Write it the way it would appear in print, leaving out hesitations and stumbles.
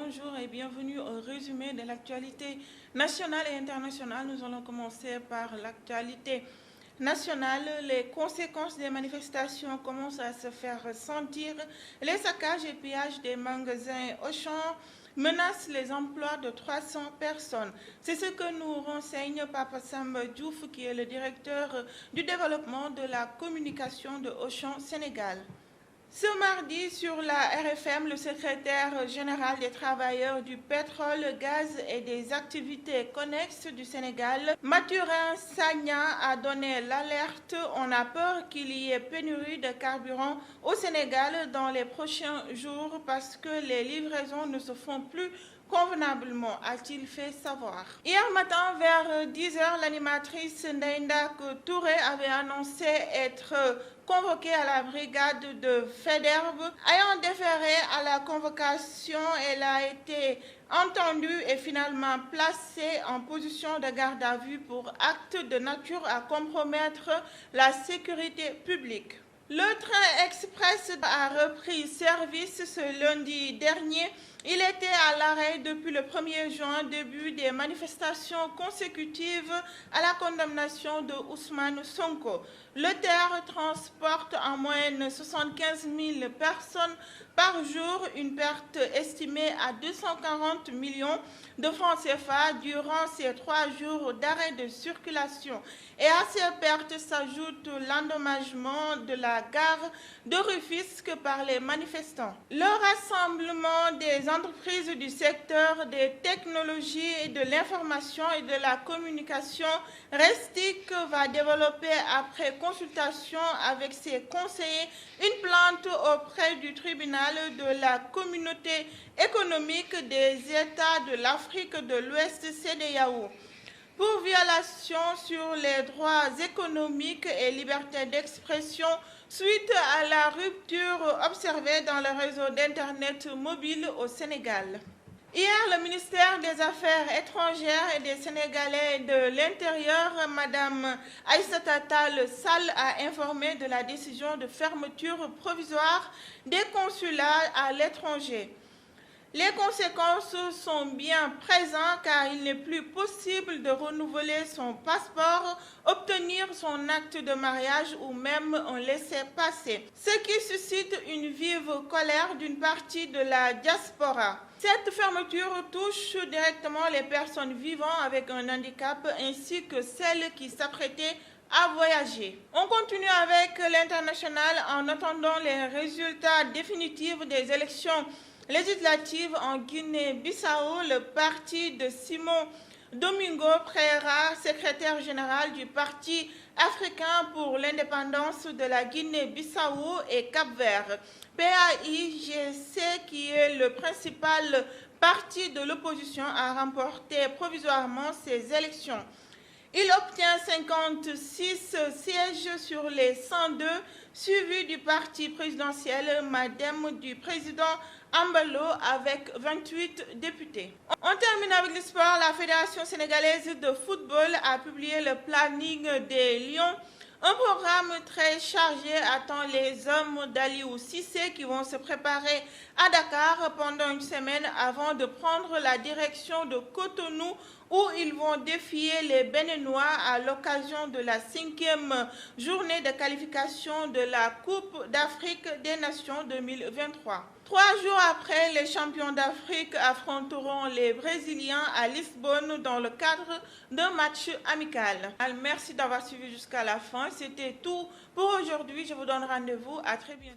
bonjour et bienvenue au résumé de l'actualité nationale et internationale. Nous allons commencer par l'actualité nationale. Les conséquences des manifestations commencent à se faire sentir. Les saccages et pillages des magasins Auchan menacent les emplois de 300 personnes. C'est ce que nous renseigne Papa Samba Diouf, qui est le directeur du développement de la communication de Auchan Sénégal. Ce mardi, sur la RFM, le secrétaire général des travailleurs du pétrole, gaz et des activités connexes du Sénégal, Mathurin Sagna, a donné l'alerte. On a peur qu'il y ait pénurie de carburant au Sénégal dans les prochains jours parce que les livraisons ne se font plus convenablement, a-t-il fait savoir. Hier matin, vers 10h, l'animatrice Ndaindak Touré avait annoncé être convoquée à la brigade de Faidherbe. Ayant déféré à la convocation, elle a été entendue et finalement placée en position de garde à vue pour acte de nature à compromettre la sécurité publique. Le train express a repris service ce lundi dernier. Il était à l'arrêt depuis le 1er juin, début des manifestations consécutives à la condamnation de Ousmane Sonko. Le TER transporte en moyenne 75 000 personnes par jour, une perte estimée à 240 millions de francs CFA durant ces 3 jours d'arrêt de circulation. Et à ces pertes s'ajoute l'endommagement de la gare de Rufisque par les manifestants. Le rassemblement des entreprises du secteur des technologies et de l'information et de la communication Restic va développer, après consultation avec ses conseillers, une plainte auprès du tribunal de la communauté économique des États de l'Afrique de l'Ouest CEDEAO pour violation sur les droits économiques et liberté d'expression suite à la rupture observée dans le réseau d'Internet mobile au Sénégal. Hier, le ministère des Affaires étrangères et des Sénégalais de l'Intérieur, Mme Aïssata Tall Sall, a informé de la décision de fermeture provisoire des consulats à l'étranger. Les conséquences sont bien présentes car il n'est plus possible de renouveler son passeport, obtenir son acte de mariage ou même un laissez-passer, ce qui suscite une vive colère d'une partie de la diaspora. Cette fermeture touche directement les personnes vivant avec un handicap ainsi que celles qui s'apprêtaient à voyager. On continue avec l'international en attendant les résultats définitifs des élections législative en Guinée-Bissau. Le parti de Simon Domingo Pereira, secrétaire général du Parti africain pour l'indépendance de la Guinée-Bissau et Cap-Vert, PAIGC, qui est le principal parti de l'opposition, a remporté provisoirement ces élections. Il obtient 56 sièges sur les 102, suivi du parti présidentiel Madem du président Ambalo avec 28 députés. On termine avec le sport. La Fédération sénégalaise de football a publié le planning des Lions. Un programme très chargé attend les hommes d'Aliou Cissé qui vont se préparer à Dakar pendant une semaine avant de prendre la direction de Cotonou où ils vont défier les Béninois à l'occasion de la 5e journée de qualification de la Coupe d'Afrique des Nations 2023. 3 jours après, les champions d'Afrique affronteront les Brésiliens à Lisbonne dans le cadre d'un match amical. Merci d'avoir suivi jusqu'à la fin. C'était tout pour aujourd'hui. Je vous donne rendez-vous. À très bientôt.